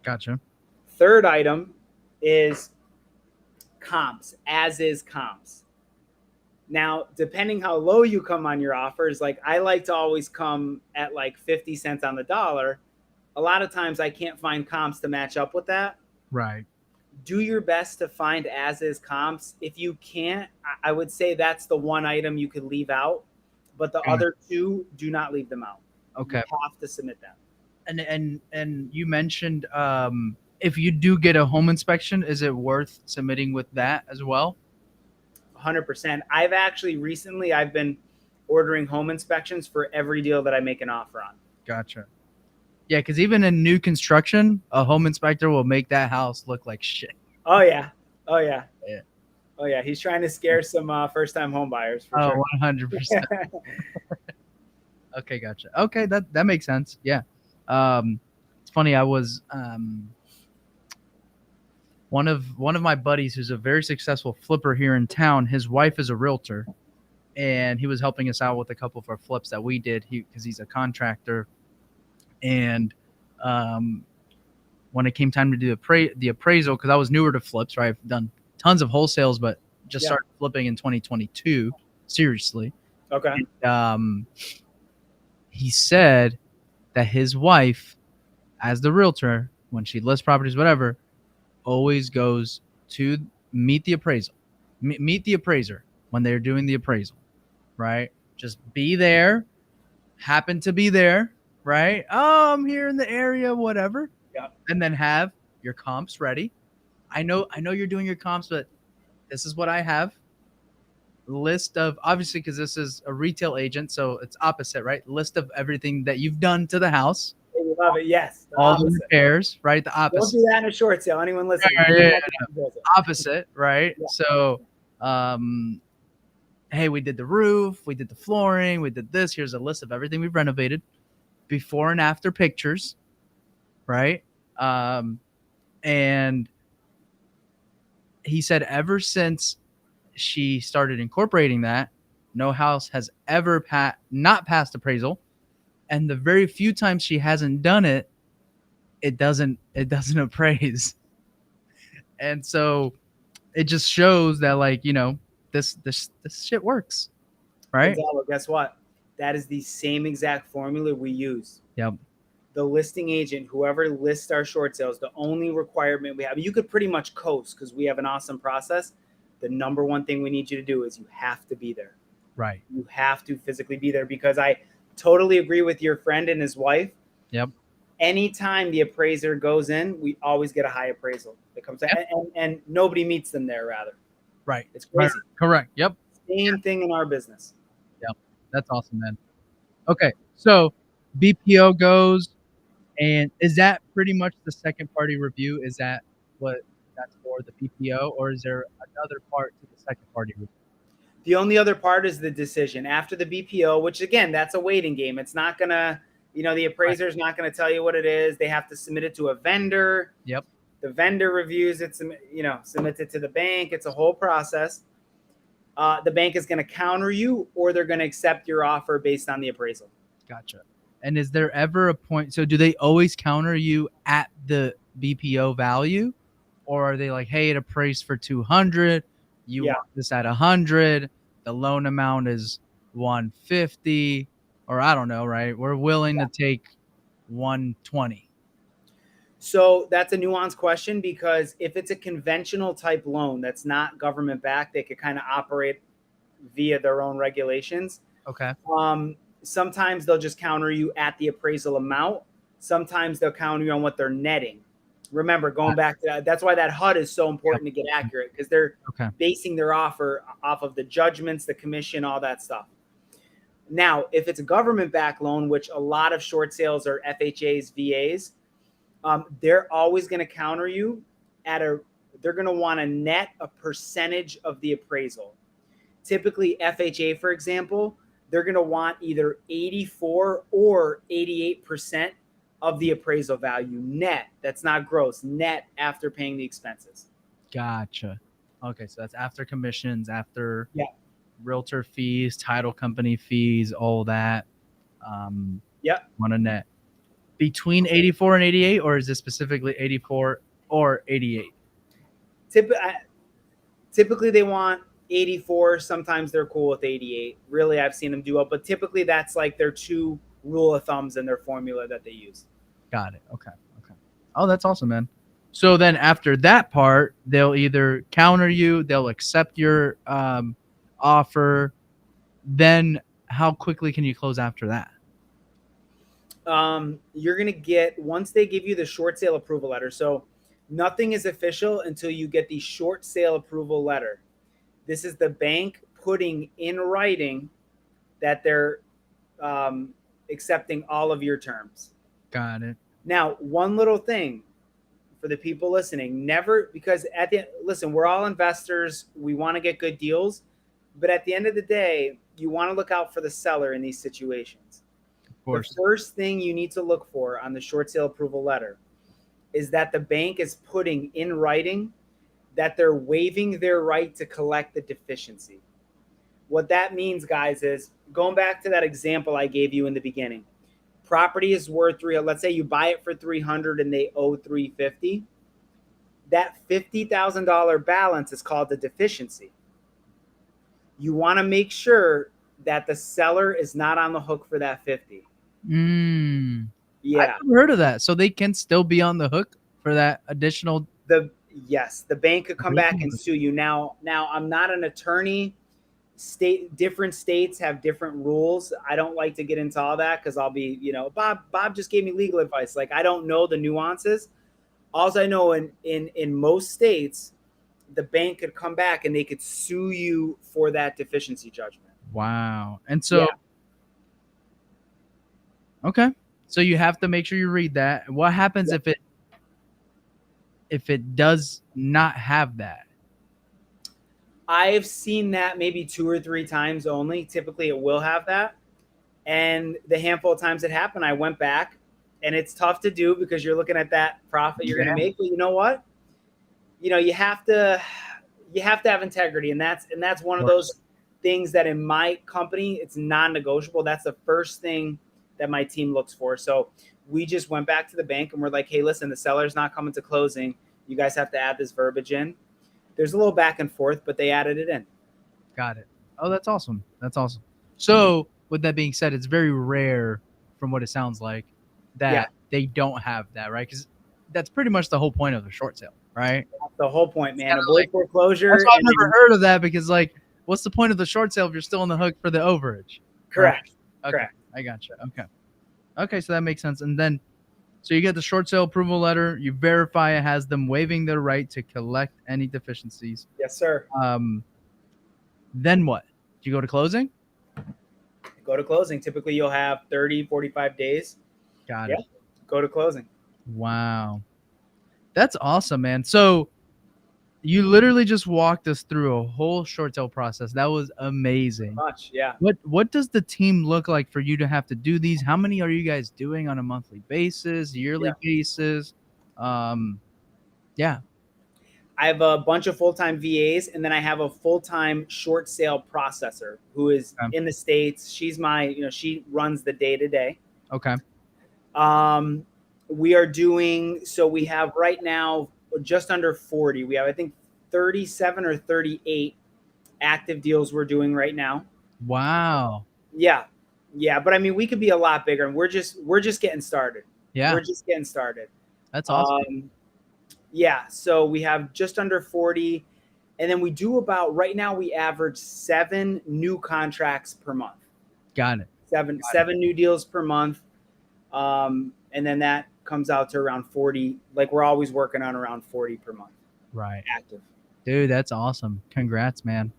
Gotcha. Third item is comps, as is comps. Now, depending how low you come on your offers, like I like to always come at like 50 cents on the dollar. A lot of times I can't find comps to match up with that. Right. Do your best to find as is comps. If you can't, I would say that's the one item you could leave out, but the other 2, do not leave them out. Okay. You have to submit them. And you mentioned if you do get a home inspection, is it worth submitting with that as well? 100%. I've been ordering home inspections for every deal that I make an offer on. Gotcha. Yeah, because even in new construction, a home inspector will make that house look like shit. Oh yeah. Yeah. Oh yeah. He's trying to scare some first-time home buyers for sure. 100%. Okay, gotcha. Okay, that makes sense. Yeah. It's funny. I was one of my buddies who's a very successful flipper here in town. His wife is a realtor, and he was helping us out with a couple of our flips that we did. Because he's a contractor, and when it came time to do the appraisal, because I was newer to flips, right? I've done tons of wholesales, but just started flipping in 2022 seriously. Okay. And, he said that his wife, as the realtor, when she lists properties, whatever, always goes to meet the appraisal, meet the appraiser when they're doing the appraisal, right? Just be there, happen to be there, right? Oh, I'm here in the area, whatever. Yeah. And then have your comps ready. I know you're doing your comps, but this is what I have. List of, obviously, because this is a retail agent, so it's opposite, right? List of everything that you've done to the house. We love it. Yes. All the repairs, right? The opposite. Don't do that in a short sale. Anyone listening? Yeah. Opposite, right? Yeah. So, hey, we did the roof, we did the flooring, we did this. Here's a list of everything we've renovated, before and after pictures, right? And he said ever since she started incorporating that, no house has ever not passed appraisal, and the very few times she hasn't done it, it doesn't appraise. And so it just shows that, like, this shit works, right? Gonzalo, guess what? That is the same exact formula we use. Yep. the listing agent, whoever lists our short sales, the only requirement we have, you could pretty much coast because we have an awesome process. The number one thing we need you to do is you have to be there. Right. You have to physically be there, because I totally agree with your friend and his wife. Yep. Anytime the appraiser goes in, we always get a high appraisal that comes out, Yep. and nobody meets them there, rather. Right. It's Right. crazy. Correct. Yep. Same thing in our business. Yep. That's awesome, man. Okay. So BPO goes, and is that pretty much the second party review? Is that what that's for, the BPO, or is there another part to the second party review? The only other part is the decision after the BPO, which again, that's a waiting game. It's not gonna, the appraiser is not gonna tell you what it is. They have to submit it to a vendor. Yep. The vendor reviews it, submits it to the bank. It's a whole process. The bank is going to counter you, or they're going to accept your offer based on the appraisal. Gotcha. And is there ever a point? So do they always counter you at the BPO value, or are they like, hey, it appraised for 200, you Yeah. want this at 100, the loan amount is 150, or I don't know, right? We're willing to take 120. So that's a nuanced question, because if it's a conventional type loan that's not government backed, they could kind of operate via their own regulations. Okay. Sometimes they'll just counter you at the appraisal amount. Sometimes they'll counter you on what they're netting. Remember, going back to that, that's why that HUD is so important to get accurate, because they're basing their offer off of the judgments, the commission, all that stuff. Now, if it's a government-backed loan, which a lot of short sales are FHAs, VAs, they're always going to counter you they're going to want to net a percentage of the appraisal. Typically, FHA, for example, they're going to want either 84 or 88% of the appraisal value net. That's not gross, net after paying the expenses. Gotcha. Okay, so that's after commissions, after realtor fees, title company fees, all that. On a net. Between 84 and 88, or is it specifically 84 or 88? Typically, they want 84. Sometimes they're cool with 88. Really, I've seen them do it, but typically that's like their two rule of thumbs in their formula that they use. Got it. Okay. Oh, that's awesome, man. So then after that part, they'll either counter you, they'll accept your offer. Then how quickly can you close after that? You're going to get, once they give you the short sale approval letter. So nothing is official until you get the short sale approval letter. This is the bank putting in writing that they're accepting all of your terms. Got it. Now, one little thing for the people listening, never, because listen, we're all investors. We want to get good deals, but at the end of the day, you want to look out for the seller in these situations. Of course. The first thing you need to look for on the short sale approval letter is that the bank is putting in writing that they're waiving their right to collect the deficiency. What that means, guys, is going back to that example I gave you in the beginning. Property is worth let's say you buy it for 300 and they owe 350. That $50,000 balance is called the deficiency. You want to make sure that the seller is not on the hook for that 50. Yeah. I've never heard of that. So they can still be on the hook for that additional. Yes, the bank could come back and sue you. Now I'm not an attorney. Different states have different rules. I don't like to get into all that because I'll be, Bob just gave me legal advice. Like, I don't know the nuances. All I know in most states, the bank could come back and they could sue you for that deficiency judgment. Wow. And so, okay. So you have to make sure you read that. What happens if it does not have that? I've seen that maybe 2 or 3 times only. Typically, it will have that. And the handful of times it happened, I went back, and it's tough to do because you're looking at that profit you're going to make. But you know what? You have to have integrity, and that's one of those things that in my company it's non-negotiable. That's the first thing that my team looks for. So we just went back to the bank and we're like, hey, listen, the seller's not coming to closing. You guys have to add this verbiage in. There's a little back and forth, but they added it in. Got it. Oh, that's awesome. That's awesome. So with that being said, it's very rare from what it sounds like that they don't have that, right? Because that's pretty much the whole point of the short sale, right? That's the whole point, It's man. kind of Avoid like that's foreclosure why I've and never then heard of that because like, what's the point of the short sale if you're still on the hook for the overage, right? correct. Okay, Correct. I gotcha. Okay, so that makes sense. And then so you get the short sale approval letter. You verify it has them waiving their right to collect any deficiencies. Yes, sir. Um, then what? Do you go to closing? Go to closing. Typically you'll have 30, 45 days. Got Yeah. it. Go to closing. Wow, that's awesome, man. So you literally just walked us through a whole short sale process. That was amazing. Much. Yeah. What does the team look like for you to have to do these? How many are you guys doing on a monthly basis, yearly Yeah. basis? Um, yeah. I have a bunch of full-time VAs, and then I have a full-time short sale processor who is Okay. in the States. She's my, she runs the day to day. Okay. We are doing, so we have right now just under 40. We have, I think, 37 or 38 active deals we're doing right now. Wow. Yeah. Yeah. But I mean, we could be a lot bigger, and we're just getting started. Yeah. We're just getting started. That's awesome. Yeah. So we have just under 40. And then we do about, right now, we average 7 new contracts per month. Got it. Seven new deals per month. And then that comes out to around 40. Like we're always working on around 40 per month. Right. Active. Dude, that's awesome. Congrats, man.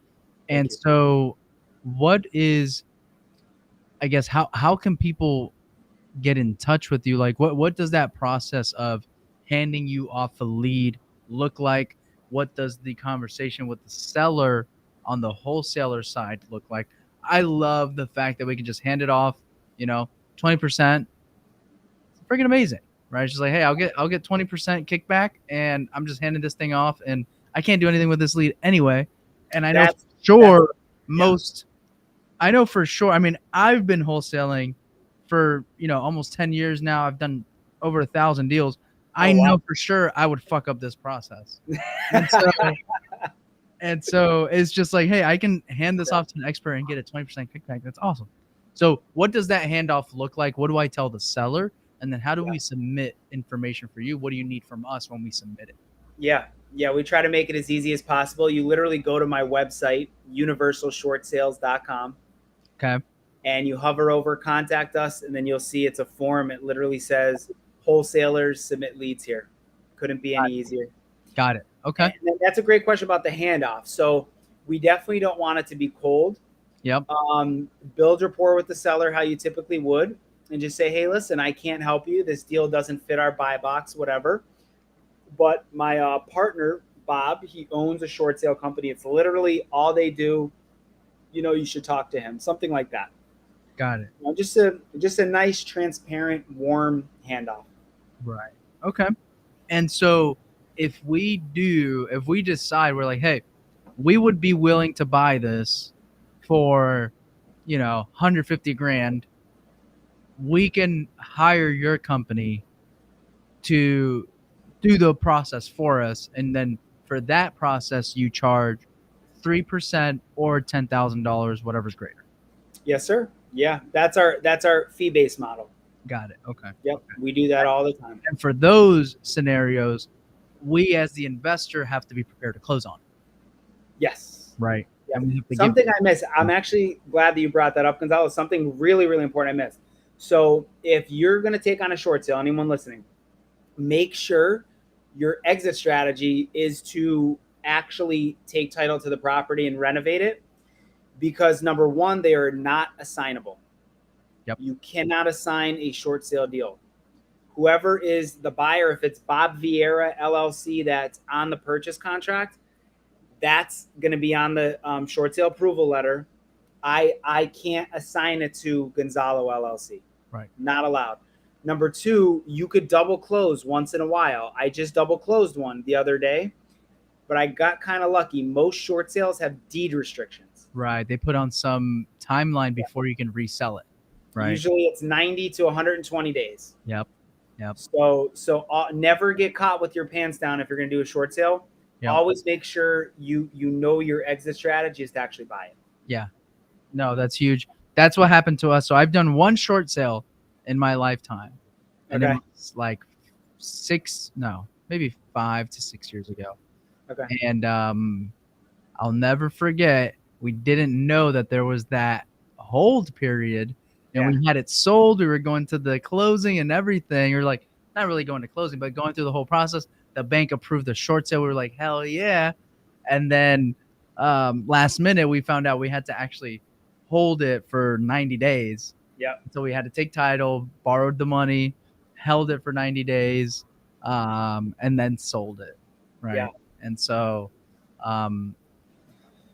Thank And you. so what is, I guess, how can people get in touch with you? Like what does that process of handing you off a lead look like? What does the conversation with the seller on the wholesaler side look like? I love the fact that we can just hand it off, 20%. It's freaking amazing, right? It's just like, hey, I'll get 20% kickback, and I'm just handing this thing off, and I can't do anything with this lead anyway. And I know for sure most, I know for sure. I mean, I've been wholesaling for almost 10 years now. I've done over 1,000 deals. I know for sure I would fuck up this process, and so it's just like, hey, I can hand this off to an expert and get a 20% kickback. That's awesome. So what does that handoff look like? What do I tell the seller? And then how do we submit information for you? What do you need from us when we submit it? Yeah. Yeah. We try to make it as easy as possible. You literally go to my website, universalshortsales.com. Okay. And you hover over contact us, and then you'll see it's a form. It literally says wholesalers submit leads here. Couldn't be any easier. Got it. Okay. And that's a great question about the handoff. So we definitely don't want it to be cold. Yep. Build rapport with the seller how you typically would, and just say, hey, listen, I can't help you. This deal doesn't fit our buy box, whatever. But my partner, Bob, he owns a short sale company. It's literally all they do. You should talk to him. Something like that. Got it. Just a nice, transparent, warm handoff. Right. Okay. And so if we decide we're like, hey, we would be willing to buy this for, 150 grand, we can hire your company to do the process for us. And then for that process, you charge 3% or $10,000, whatever's greater. Yes, sir. Yeah. That's our fee-based model. Got it. Okay. Yep. Okay. We do that all the time. And for those scenarios, we as the investor have to be prepared to close on. Yes. Right. Yeah. And we have to Something I missed. I'm actually glad that you brought that up, Gonzalo. Something really, really important I missed. So if you're going to take on a short sale, anyone listening, make sure your exit strategy is to actually take title to the property and renovate it, because number one, they are not assignable. Yep. You cannot assign a short sale deal. Whoever is the buyer, if it's Bob Vieira LLC that's on the purchase contract, that's going to be on the short sale approval letter. I can't assign it to Gonzalo LLC. Right. Not allowed. Number two, you could double close once in a while. I just double closed one the other day, but I got kind of lucky. Most short sales have deed restrictions. Right. They put on some timeline before you can resell it. Right. Usually it's 90 to 120 days. Yep. So never get caught with your pants down if you're going to do a short sale. Yep. Always make sure you know your exit strategy is to actually buy it. Yeah. No, that's huge. That's what happened to us. So I've done one short sale in my lifetime. and it Okay. was like maybe 5 to 6 years ago. Okay. And I'll never forget, we didn't know that there was that hold period, and Yeah. we had it sold. We were going to the closing and everything. We were like, not really going to closing, but going through the whole process. The bank approved the short sale. We were like, hell yeah. And then last minute, we found out we had to actually hold it for 90 days. Yep. So we had to take title, borrowed the money, held it for 90 days, and then sold it. Yeah. Right. And so um,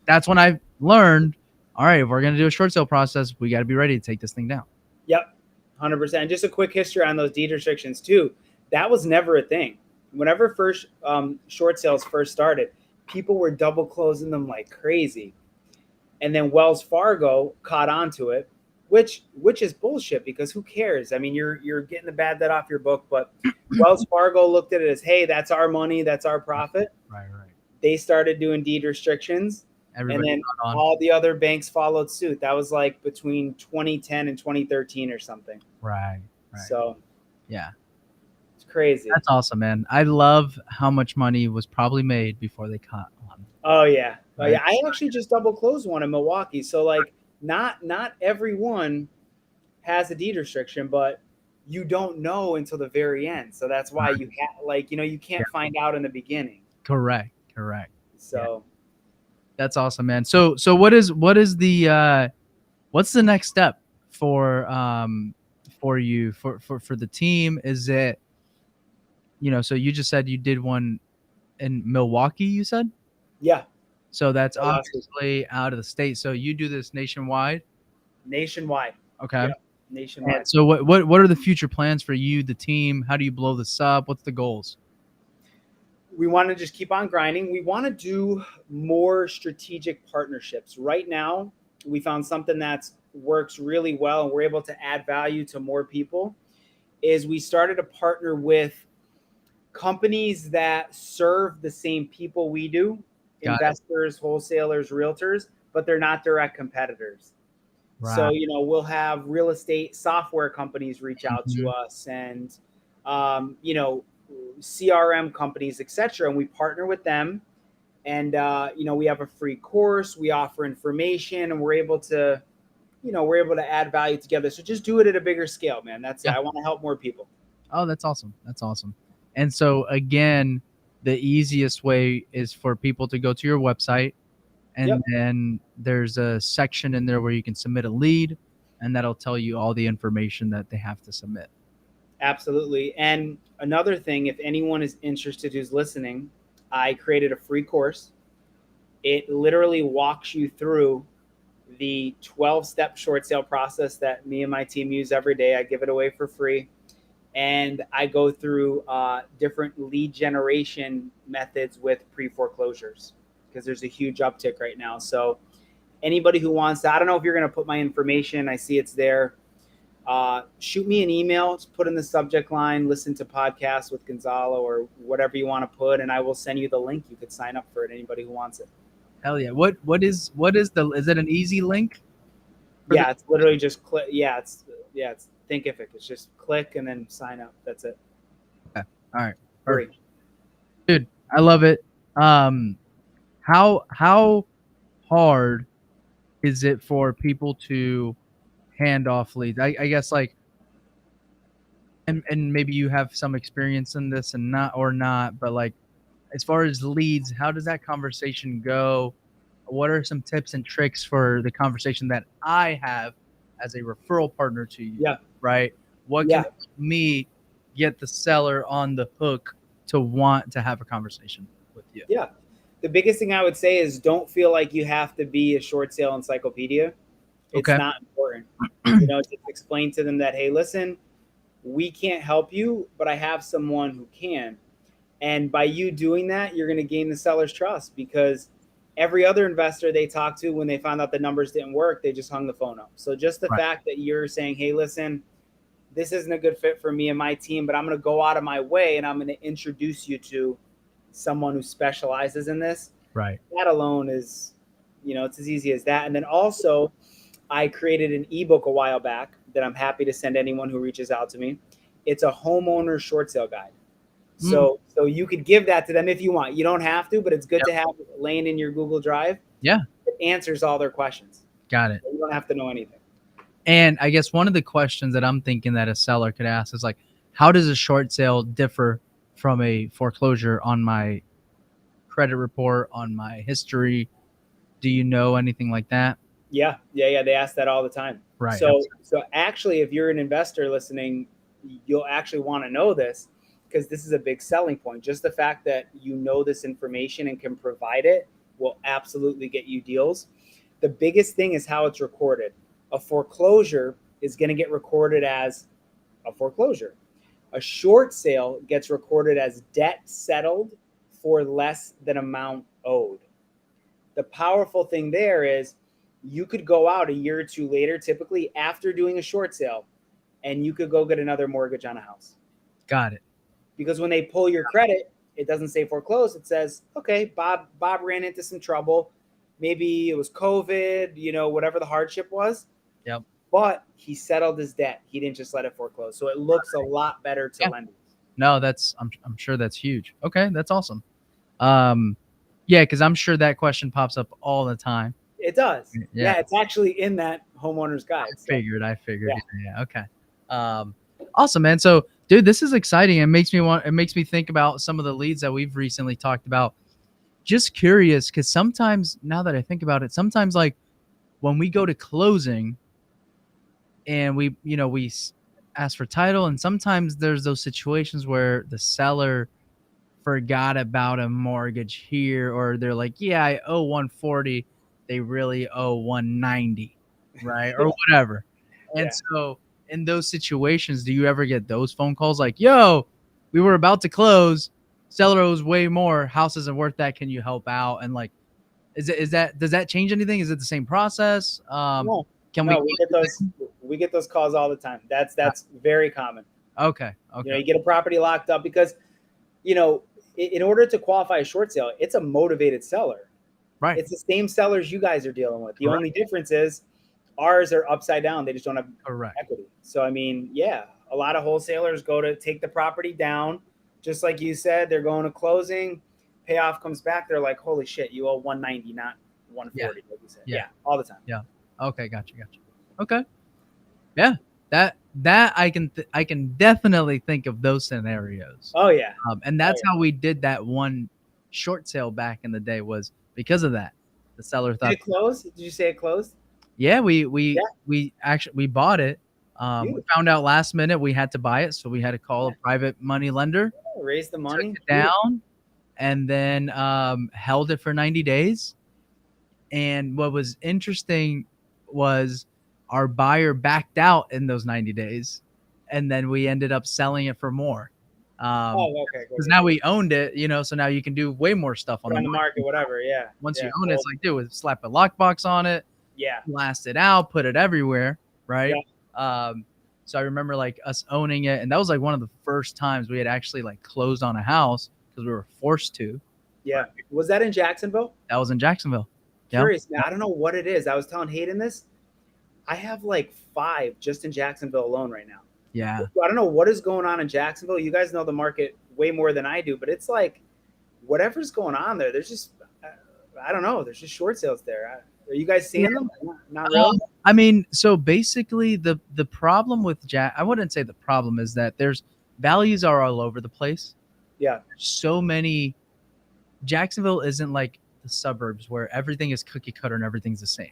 that's when I learned, all right, if we're going to do a short sale process, we got to be ready to take this thing down. Yep. 100%. Just a quick history on those deed restrictions too. That was never a thing. Whenever first short sales first started, people were double closing them like crazy, and then Wells Fargo caught on to it, which is bullshit because who cares? I mean, you're getting the bad debt off your book, but Wells Fargo looked at it as, hey, that's our money, that's our profit. Right. They started doing deed restrictions, and Everybody then got on. all the other banks followed suit. That was like between 2010 and 2013 or something. Right. So Yeah. it's crazy. That's awesome, man. I love how much money was probably made before they caught on. Oh yeah. Oh Right. yeah. I actually just double closed one in Milwaukee. So like not everyone has a deed restriction, but you don't know until the very end. So that's why you you Yeah. can't find out in the beginning. Correct. Yeah. So That's awesome, man. So what is the what's the next step for you for the team? Is it, so you just said you did one in Milwaukee, you said? yeah, So that's last week. obviously out of the state. So you do this nationwide? Nationwide. Okay. Yeah, And nationwide. so what are the future plans for you, the team? How do you blow this up? What's the goals? We want to just keep on grinding. We want to do more strategic partnerships. Right now, we found something that works really well and we're able to add value to more people is we started to partner with companies that serve the same people we do, Got it. investors, wholesalers, realtors, but they're not direct competitors. So, Right. we'll have real estate software companies reach out to Mhm. us and, CRM companies, etc. And we partner with them. And, we have a free course, we offer information, and we're able to add value together. So just do it at a bigger scale, man. That's it. Yeah. I want to help more people. Oh, that's awesome. That's awesome. And so again, the easiest way is for people to go to your website, and Yep. then there's a section in there where you can submit a lead, and that'll tell you all the information that they have to submit. Absolutely. And another thing, if anyone is interested who's listening, I created a free course. It literally walks you through the 12-step short sale process that me and my team use every day. I give it away for free. And I go through different lead generation methods with pre foreclosures because there's a huge uptick right now. So, anybody who wants to, I don't know if you're going to put my information, I see it's there. Shoot me an email, just put in the subject line, listen to podcasts with Gonzalo or whatever you want to put, and I will send you the link. You could sign up for it, anybody who wants it. Hell yeah. What is is it an easy link for the Yeah, it's literally just click. Yeah, it's Thinkific. It's just click and then sign up. That's it. Okay. All right. Free. Perfect. Dude, I love it. Um how hard is it for people to hand off leads? I guess, like, and maybe you have some experience in this and not, but like, as far as leads, how does that conversation go? What are some tips and tricks for the conversation that I have as a referral partner to you? Yeah. Right? What can Yeah. help me get the seller on the hook to want to have a conversation with you? Yeah. The biggest thing I would say is don't feel like you have to be a short sale encyclopedia. It's Okay. not important. Just explain to them that, hey, listen, we can't help you, but I have someone who can. And by you doing that, you're going to gain the seller's trust because every other investor they talked to, when they found out the numbers didn't work, they just hung the phone up. So just the Right. fact that you're saying, hey, listen, this isn't a good fit for me and my team, but I'm going to go out of my way and I'm going to introduce you to someone who specializes in this. Right. That alone is, it's as easy as that. And then also, I created an ebook a while back that I'm happy to send anyone who reaches out to me. It's a homeowner short sale guide. Mm, So you could give that to them if you want. You don't have to, but it's good yep. to have laying in your Google Drive. Yeah. It answers all their questions. Got it. You don't have to know anything. And I guess one of the questions that I'm thinking that a seller could ask is like, how does a short sale differ from a foreclosure on my credit report, on my history? Do you know anything like that? Yeah, yeah, yeah. They ask that all the time. Right. So actually, if you're an investor listening, you'll actually want to know this because this is a big selling point. Just the fact that you know this information and can provide it will absolutely get you deals. The biggest thing is how it's recorded. A foreclosure is going to get recorded as a foreclosure. A short sale gets recorded as debt settled for less than amount owed. The powerful thing there is you could go out a year or two later, typically after doing a short sale, and you could go get another mortgage on a house. Got it. Because when they pull your credit, it doesn't say foreclosed. It says, okay, Bob ran into some trouble. Maybe it was COVID, whatever the hardship was. Yep. But he settled his debt. He didn't just let it foreclose. So it looks a lot better to Yeah. lenders. No, I'm sure that's huge. Okay, that's awesome. Yeah, because I'm sure that question pops up all the time. It does. Yeah. It's actually in that homeowner's guide. I figured. Yeah. Okay. Awesome, man. So, dude, this is exciting. It makes me think about some of the leads that we've recently talked about. Just curious, because sometimes, now that I think about it, sometimes like when we go to closing and we ask for title, and sometimes there's those situations where the seller forgot about a mortgage here, or they're like, yeah, I owe 140, they really owe 190, right? Or whatever. And Yeah. so in those situations, do you ever get those phone calls like, yo, we were about to close, seller owes way more, house isn't worth that, can you help out? And like, does that change anything? Is it the same process? No, Can no, we get those calls all the time. That's very common. Okay. You get a property locked up because, in order to qualify a short sale, it's a motivated seller. Right. It's the same sellers you guys are dealing with. The Correct. only difference is ours are upside down. They just don't have Correct. equity. So I mean, yeah, a lot of wholesalers go to take the property down, just like you said. They're going to closing, payoff comes back. They're like, holy shit, you owe 190, not 140. Like you said. Yeah, all the time. Yeah. Okay, gotcha. Okay. Yeah. That I can definitely think of those scenarios. Oh yeah. And that's how we did that one short sale back in the day, was because of that. The seller thought, Did it close? Did you say it closed? yeah, we actually bought it. We found out last minute we had to buy it, so we had to call a private money lender, Raise the money, took it down, and then held it for 90 days. And what was interesting was our buyer backed out in those 90 days, and then we ended up selling it for more. okay. Because now we owned it, so now you can do way more stuff on on the the market, whatever. Yeah. Once Yeah. you own it, it's like, dude, slap a lockbox on it, Yeah. blast it out, put it everywhere, right? So I remember like us owning it, and that was like one of the first times we had actually like closed on a house because we were forced to. Yeah. Was that in Jacksonville? That was in Jacksonville. Curious. Now, I don't know what it is. I was telling Hayden this. I have like 5 just in Jacksonville alone right now. Yeah. I don't know what is going on in Jacksonville. You guys know the market way more than I do, but it's like whatever's going on there. There's just, I don't know. There's just short sales there. Are you guys seeing them? Not really. I mean, so basically the problem with I wouldn't say the problem is that there's values are all over the place. Yeah. So many. Jacksonville isn't like the suburbs where everything is cookie cutter and everything's the same.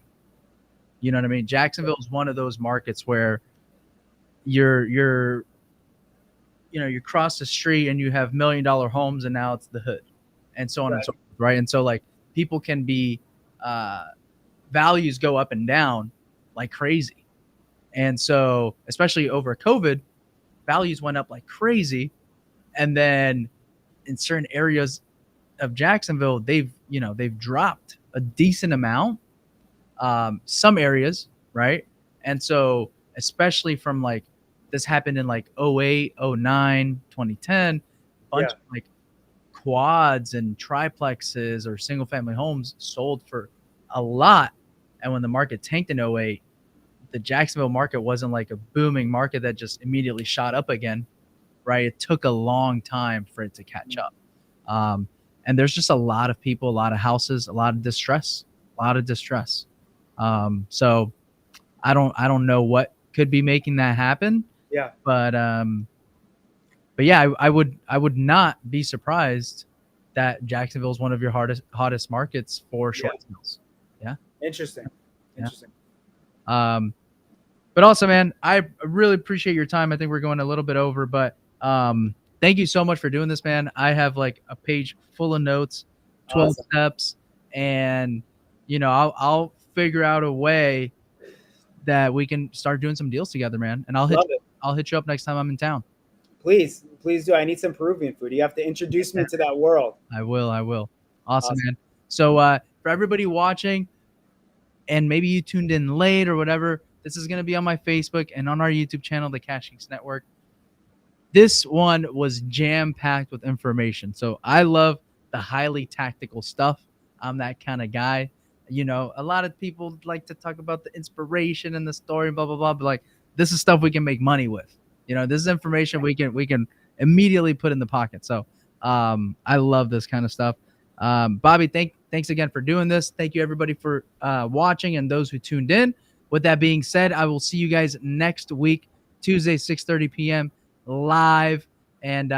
You know what I mean? Jacksonville is one of those markets where you cross the street and you have $1 million homes, and now it's the hood, and so on and so forth, right? And so like people can be values go up and down like crazy. And so especially over COVID, values went up like crazy. And then in certain areas of Jacksonville, they've dropped a decent amount. Some areas, right? And so especially from like this happened in like 08, 09, 2010, bunch of like quads and triplexes or single family homes sold for a lot. And when the market tanked in 08, the Jacksonville market wasn't like a booming market that just immediately shot up again. right? It took a long time for it to catch up. Um, and there's just a lot of people, a lot of houses, a lot of distress, a lot of distress. So I don't know what could be making that happen, Yeah. but but yeah, I would not be surprised that Jacksonville is one of your hottest markets for Yeah. short sales. Yeah, Interesting. yeah. Interesting. Um, but also, man, I really appreciate your time. I think we're going a little bit over, but thank you so much for doing this, man. I have like a page full of notes, 12 Awesome. steps, and I'll figure out a way that we can start doing some deals together, man. And Love it. I'll hit you up next time I'm in town. Please, please do. I need some Peruvian food. You have to introduce me to that world. I will. I will. Awesome, Awesome. man. So for everybody watching, and maybe you tuned in late or whatever, this is gonna be on my Facebook and on our YouTube channel, the Cash Geeks Network. This one was jam packed with information. So I love the highly tactical stuff. I'm that kind of guy. A lot of people like to talk about the inspiration and the story, blah blah blah. But like, this is stuff we can make money with. This is information we can immediately put in the pocket. So I love this kind of stuff. Bobby, thanks again for doing this. Thank you everybody for watching and those who tuned in. With that being said, I will see you guys next week, Tuesday, 6:30 p.m. live. And